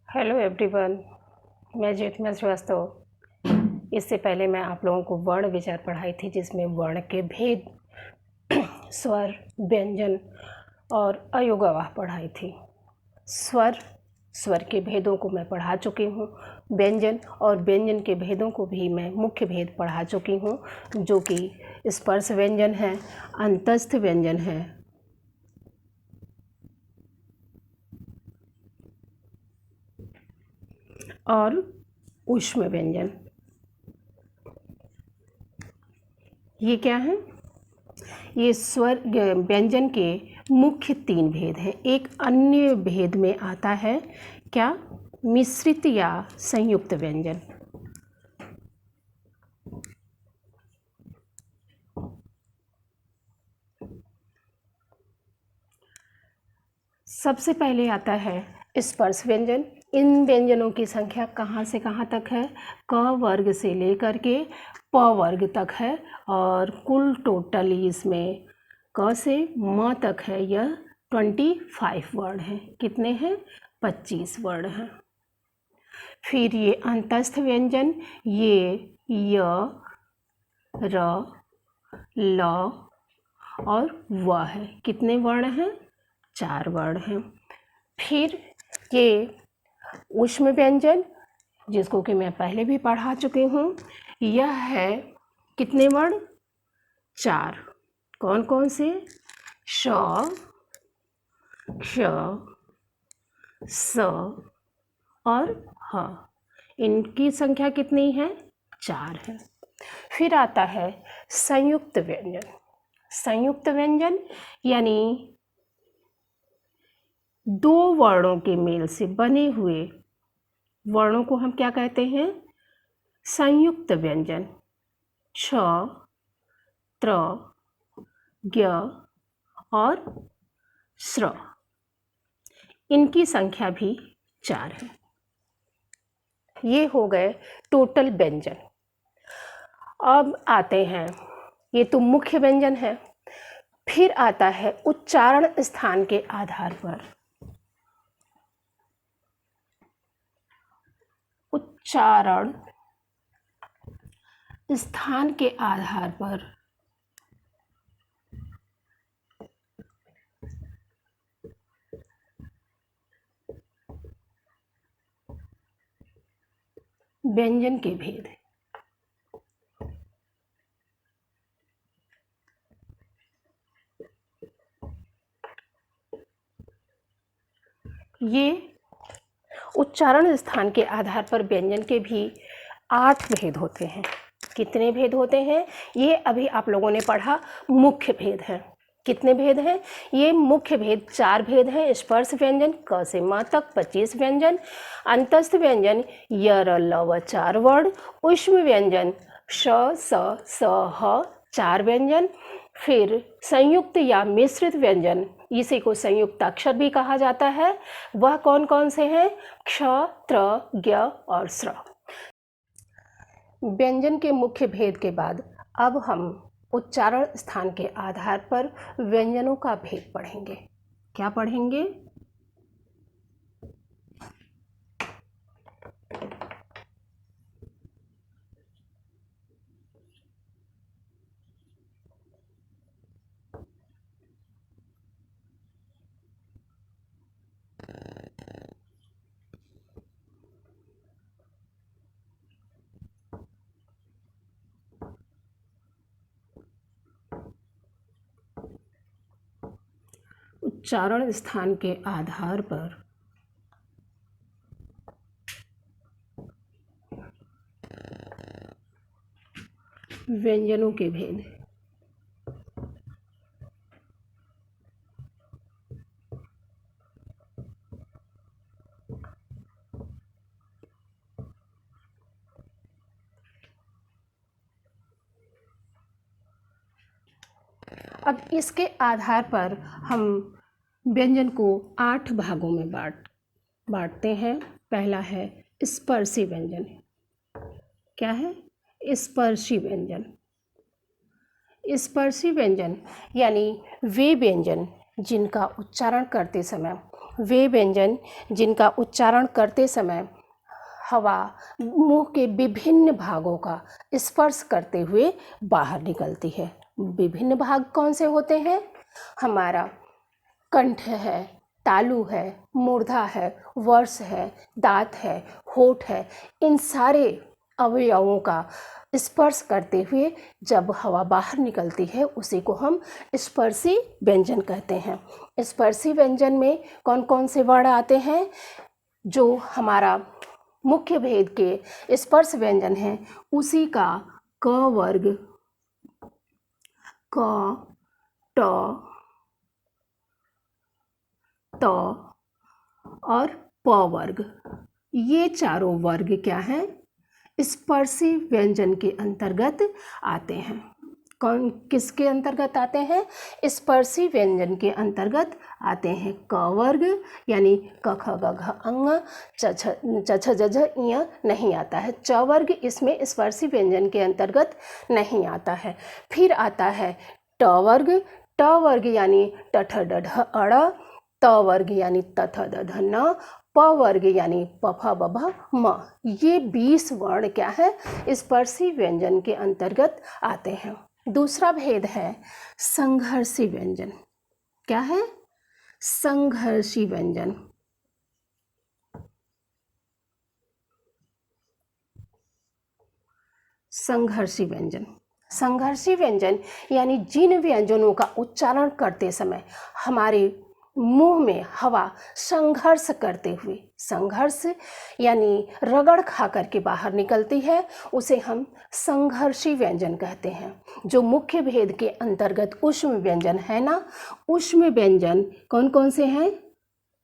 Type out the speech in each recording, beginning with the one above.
Hello everyone, मैं ज्योतिमा श्रीवास्तव। इससे पहले मैं आप लोगों को वर्ण विचार पढ़ाई थी, जिसमें वर्ण के भेद, स्वर, व्यंजन और अयोगवाह पढ़ाई थी। स्वर के भेदों को मैं पढ़ा चुकी हूँ। व्यंजन और व्यंजन के भेदों को भी मैं मुख्य भेद पढ़ा चुकी हूँ, जो कि स्पर्श व्यंजन है, अंतस्थ व्यंजन है और ऊष्म व्यंजन। ये क्या है? ये स्वर व्यंजन के मुख्य 3 भेद हैं। एक अन्य भेद में आता है क्या? मिश्रित या संयुक्त व्यंजन। सबसे पहले आता है स्पर्श व्यंजन। इन व्यंजनों की संख्या कहाँ से कहाँ तक है? क वर्ग से लेकर के प वर्ग तक है, और कुल टोटल इसमें क से म तक है। यह 25 वर्ण हैं। कितने हैं? 25 वर्ण हैं। फिर ये अंतस्थ व्यंजन, ये य, र, ल और व है। कितने वर्ण हैं? 4 वर्ण हैं। फिर ये ऊष्म व्यंजन, जिसको कि मैं पहले भी पढ़ा चुकी हूँ, यह है कितने वर्ण? 4। कौन कौन से? श, क्ष, स और ह। इनकी संख्या कितनी है? 4 है। फिर आता है संयुक्त व्यंजन। संयुक्त व्यंजन यानी 2 वर्णों के मेल से बने हुए वर्णों को हम क्या कहते हैं? संयुक्त व्यंजन। छ, त्र, ज्ञ और स्र। इनकी संख्या भी 4 है। ये हो गए टोटल व्यंजन। अब आते हैं, ये तो मुख्य व्यंजन है। फिर आता है उच्चारण स्थान के आधार पर। उच्चारण स्थान के आधार पर व्यंजन के भेद। ये उच्चारण स्थान के आधार पर व्यंजन के भी 8 भेद होते हैं। कितने भेद होते हैं? ये अभी आप लोगों ने पढ़ा, मुख्य भेद हैं। कितने भेद हैं? ये मुख्य भेद 4 भेद हैं। स्पर्श व्यंजन क से म तक 25 व्यंजन, अंतस्थ व्यंजन य, र, ल, व 4 वर्ण, ऊष्म व्यंजन श, स, स, ह 4 व्यंजन। फिर संयुक्त या मिश्रित व्यंजन, इसी को संयुक्त अक्षर भी कहा जाता है। वह कौन कौन से हैं? क्ष, त्र, ज्ञ और स्र। व्यंजन के मुख्य भेद के बाद अब हम उच्चारण स्थान के आधार पर व्यंजनों का भेद पढ़ेंगे। क्या पढ़ेंगे? उच्चारण स्थान के आधार पर व्यंजनों के भेद। अब इसके आधार पर हम व्यंजन को 8 भागों में बांटते हैं। पहला है स्पर्शी व्यंजन। क्या है? स्पर्शी व्यंजन। स्पर्शी व्यंजन यानी वे व्यंजन जिनका उच्चारण करते समय वे व्यंजन जिनका उच्चारण करते समय हवा मुंह के विभिन्न भागों का स्पर्श करते हुए बाहर निकलती है। विभिन्न भाग कौन से होते हैं? हमारा कंठ है, तालु है, मूर्धा है, वर्ष है, दांत है, होठ है। इन सारे अवयवों का स्पर्श करते हुए जब हवा बाहर निकलती है उसी को हम स्पर्शी व्यंजन कहते हैं। स्पर्शी व्यंजन में कौन कौन से वर्ण आते हैं? जो हमारा मुख्य भेद के स्पर्श व्यंजन हैं उसी का क वर्ग, क, ट, त और प वर्ग, ये चारों वर्ग क्या हैं? स्पर्शी व्यंजन के अंतर्गत आते हैं। कौन किसके अंतर्गत आते हैं? स्पर्शी व्यंजन के अंतर्गत आते हैं। क वर्ग यानी क ख ग घ अंग, च छ ज झ ञ नहीं आता है। च वर्ग इसमें स्पर्शी व्यंजन के अंतर्गत नहीं आता है। फिर आता है ट वर्ग। ट वर्ग यानी ट ठ ड ढ अड़, त वर्ग यानी त थ द ध न, प वर्ग यानी प फ ब भ म। ये 20 वर्ण क्या है? स्पर्शी व्यंजन के अंतर्गत आते हैं। दूसरा भेद है संघर्षी व्यंजन। क्या है? संघर्षी व्यंजन। संघर्षी व्यंजन, संघर्षी व्यंजन यानी जिन व्यंजनों का उच्चारण करते समय हमारे मुंह में हवा संघर्ष करते हुए, संघर्ष यानी रगड़ खा करके बाहर निकलती है, उसे हम संघर्षी व्यंजन कहते हैं। जो मुख्य भेद के अंतर्गत ऊष्म व्यंजन है ना, ऊष्म व्यंजन कौन कौन से हैं?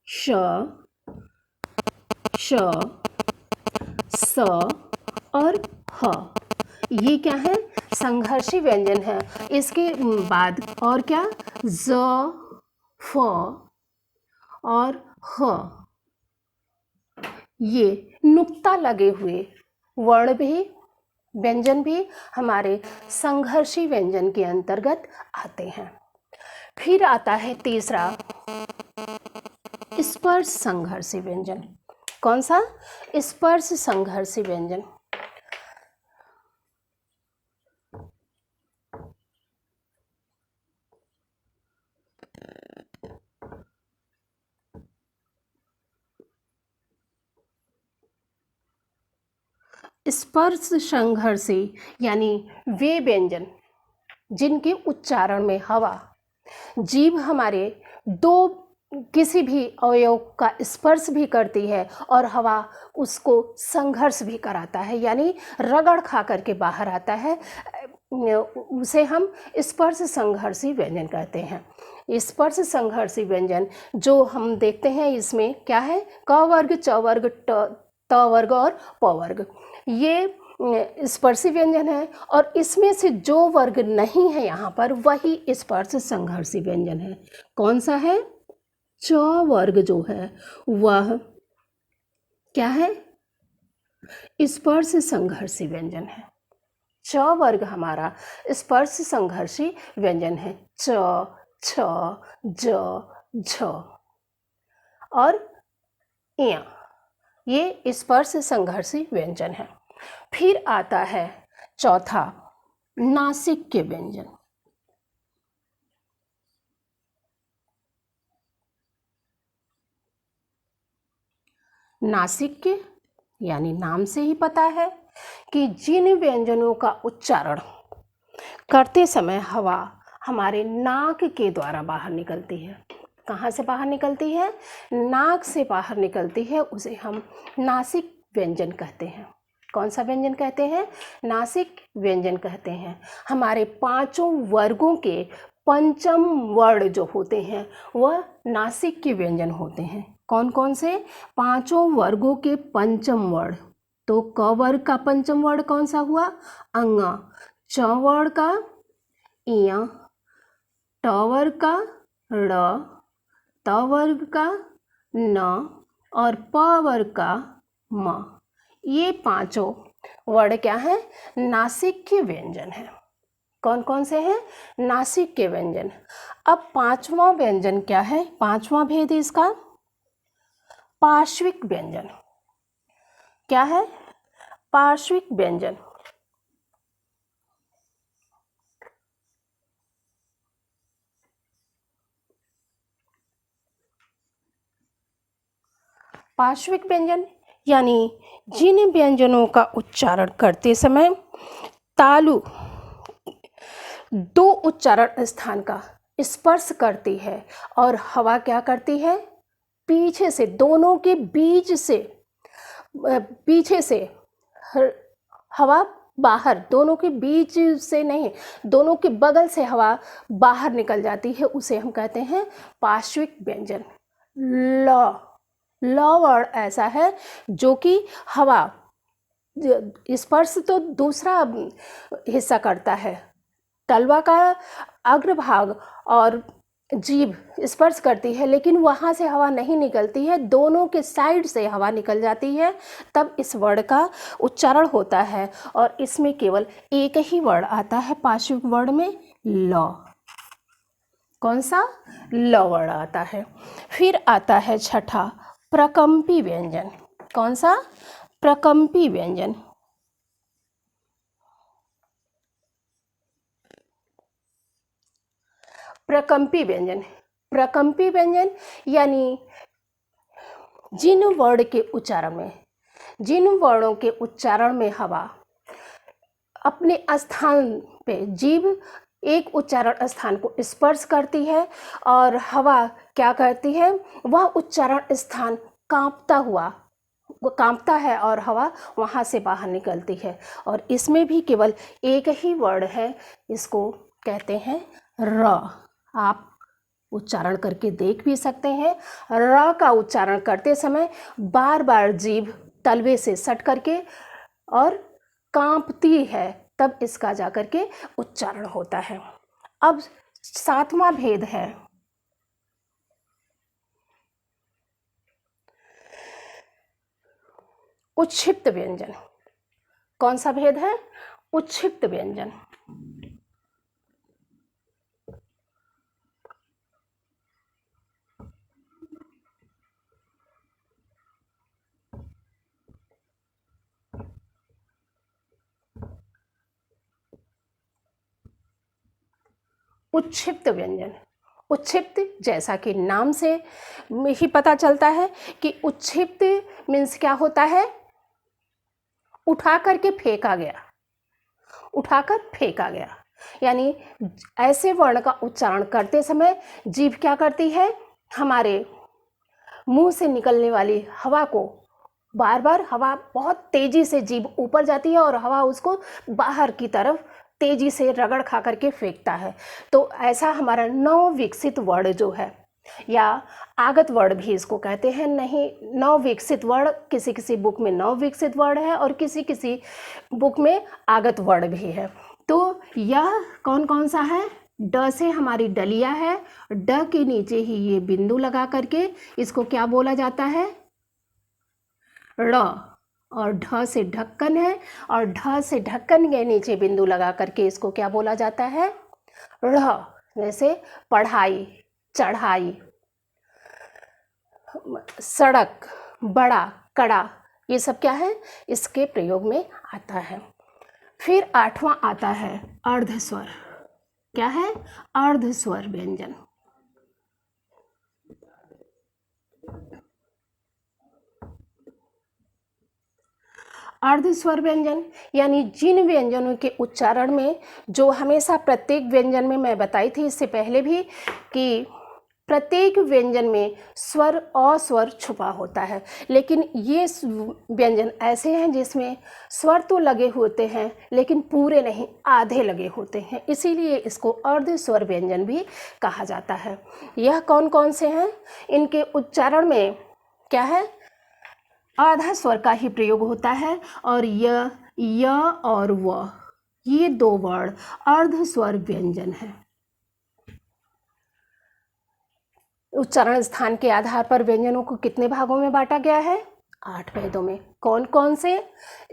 श, श, स और ह। ये क्या है? संघर्षी व्यंजन है। इसके बाद और क्या? ज, फ और ह। ये नुक्ता लगे हुए वर्ण भी, व्यंजन भी हमारे संघर्षी व्यंजन के अंतर्गत आते हैं। फिर आता है तीसरा स्पर्श संघर्षी व्यंजन। कौन सा? स्पर्श संघर्षी व्यंजन। स्पर्श संघर्षी यानी वे व्यंजन जिनके उच्चारण में हवा, जीभ हमारे दो किसी भी अवयव का स्पर्श भी करती है और हवा उसको संघर्ष भी कराता है, यानी रगड़ खा करके बाहर आता है, उसे हम स्पर्श संघर्षी व्यंजन कहते हैं। स्पर्श संघर्षी व्यंजन जो हम देखते हैं इसमें क्या है? क वर्ग, च वर्ग, त वर्ग और प वर्ग, ये स्पर्शी व्यंजन है। और इसमें से जो वर्ग नहीं है यहाँ पर वही स्पर्श संघर्षी व्यंजन है। कौन सा है? च वर्ग जो है वह क्या है? स्पर्श संघर्षी व्यंजन है। च वर्ग हमारा स्पर्श संघर्षी व्यंजन है। च, छ, ज, झ और य, ये स्पर्श संघर्षी व्यंजन है। फिर आता है चौथा नासिक्य व्यंजन। नासिक्य यानी नाम से ही पता है कि जिन व्यंजनों का उच्चारण करते समय हवा हमारे नाक के द्वारा बाहर निकलती है। कहाँ से बाहर निकलती है? नाक से बाहर निकलती है, उसे हम नासिक व्यंजन कहते हैं। कौन सा व्यंजन कहते हैं? नासिक व्यंजन कहते हैं। हमारे पांचों वर्गों के पंचम वर्ण जो होते हैं वह नासिक के व्यंजन होते हैं। कौन कौन से? पांचों वर्गों के पंचम वर्ण। तो क वर्ग का पंचम वर्ण कौन सा हुआ? अंग। च वर्ग का इय, ट वर्ग का ड़, त वर्ग का न और प वर्ग का म। ये पांचों वर्ण क्या है? नासिक्य व्यंजन है। कौन कौन से हैं? नासिक्य व्यंजन। अब पांचवा व्यंजन क्या है? पांचवा भेद इसका पार्श्विक व्यंजन। क्या है? पार्श्विक व्यंजन। पार्श्विक व्यंजन यानी जिन व्यंजनों का उच्चारण करते समय तालु दो उच्चारण स्थान का स्पर्श करती है और हवा क्या करती है? पीछे से, दोनों के बीच से, पीछे से हवा बाहर, दोनों के बीच से नहीं, दोनों के बगल से हवा बाहर निकल जाती है, उसे हम कहते हैं पार्श्विक व्यंजन। ल वर्ड ऐसा है जो कि हवा स्पर्श तो दूसरा हिस्सा करता है, तलवा का अग्रभाग और जीभ स्पर्श करती है, लेकिन वहाँ से हवा नहीं निकलती है, दोनों के साइड से हवा निकल जाती है, तब इस वर्ड का उच्चारण होता है। और इसमें केवल एक ही वर्ड आता है पार्श्विक वर्ड में, ल। कौन सा? ल वर्ड आता है। फिर आता है छठा, प्रकंपी व्यंजन। कौन सा? प्रकंपी व्यंजन। प्रकंपी व्यंजन। प्रकंपी व्यंजन यानी जिन वर्ड के उच्चारण में, जिन वर्णों के उच्चारण में हवा अपने स्थान पे, जीभ एक उच्चारण स्थान को स्पर्श करती है और हवा क्या करती है? वह उच्चारण स्थान कांपता हुआ, वो कांपता है और हवा वहाँ से बाहर निकलती है। और इसमें भी केवल एक ही वर्ड है, इसको कहते हैं र। आप उच्चारण करके देख भी सकते हैं। र का उच्चारण करते समय बार बार जीभ तलवे से सट करके और कांपती है, तब इसका जाकर के उच्चारण होता है। अब सातवां भेद है उच्छिप्त व्यंजन। कौन सा भेद है? उच्छिप्त व्यंजन। उच्छिप्त व्यंजन। उच्छिप्त जैसा कि नाम से ही पता चलता है कि उच्छिप्त मीन्स क्या होता है? उठा करके फेंका गया, उठाकर फेंका गया। यानी ऐसे वर्ण का उच्चारण करते समय जीभ क्या करती है? हमारे मुंह से निकलने वाली हवा को बार बार, हवा बहुत तेजी से जीभ ऊपर जाती है और हवा उसको बाहर की तरफ तेजी से रगड़ खा करके फेंकता है। तो ऐसा हमारा नव विकसित वर्ड जो है, या आगत वर्ड भी इसको कहते हैं, नहीं नव विकसित वर्ड, किसी किसी बुक में नव विकसित वर्ड है और किसी किसी बुक में आगत वर्ड भी है। तो यह कौन कौन सा है? ड से हमारी डलिया है, ड के नीचे ही ये बिंदु लगा करके इसको क्या बोला जाता है? ड़। और ढ से ढक्कन है, और ढ से ढक्कन के नीचे बिंदु लगा करके इसको क्या बोला जाता है? ढ़। जैसे पढ़ाई, चढ़ाई, सड़क, बड़ा, कड़ा, ये सब क्या है? इसके प्रयोग में आता है। फिर आठवां आता है अर्धस्वर। क्या है? अर्धस्वर व्यंजन। अर्धस्वर व्यंजन यानी जिन व्यंजनों के उच्चारण में, जो हमेशा प्रत्येक व्यंजन में मैं बताई थी इससे पहले भी कि प्रत्येक व्यंजन में स्वर और स्वर छुपा होता है, लेकिन ये व्यंजन ऐसे हैं जिसमें स्वर तो लगे होते हैं लेकिन पूरे नहीं, आधे लगे होते हैं, इसीलिए इसको अर्धस्वर व्यंजन भी कहा जाता है। यह कौन कौन से हैं? इनके उच्चारण में क्या है? आधा स्वर का ही प्रयोग होता है और य और व, ये दो वर्ड अर्धस्वर व्यंजन है। उच्चारण स्थान के आधार पर व्यंजनों को कितने भागों में बांटा गया है? 8 भेदों में। कौन कौन से?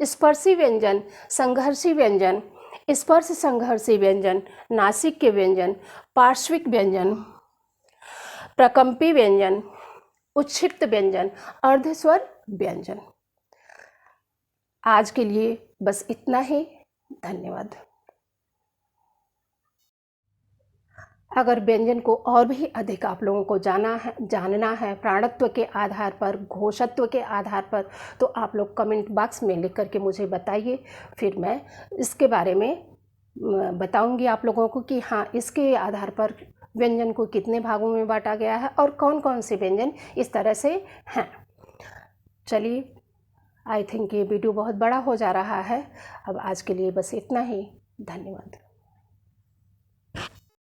स्पर्शी व्यंजन, संघर्षी व्यंजन, स्पर्श संघर्षी व्यंजन, नासिक के व्यंजन, पार्श्विक व्यंजन, प्रकंपी व्यंजन, उच्छिष्ट व्यंजन, अर्धस्वर व्यंजन। आज के लिए बस इतना ही। धन्यवाद। अगर व्यंजन को और भी अधिक आप लोगों को जानना है प्राणत्व के आधार पर, घोषत्व के आधार पर, तो आप लोग कमेंट बॉक्स में लिख करके मुझे बताइए। फिर मैं इसके बारे में बताऊंगी आप लोगों को कि हाँ, इसके आधार पर व्यंजन को कितने भागों में बांटा गया है और कौन कौन से व्यंजन इस तरह से हैं। चलिए, आई थिंक ये वीडियो बहुत बड़ा हो जा रहा है। अब आज के लिए बस इतना ही। धन्यवाद।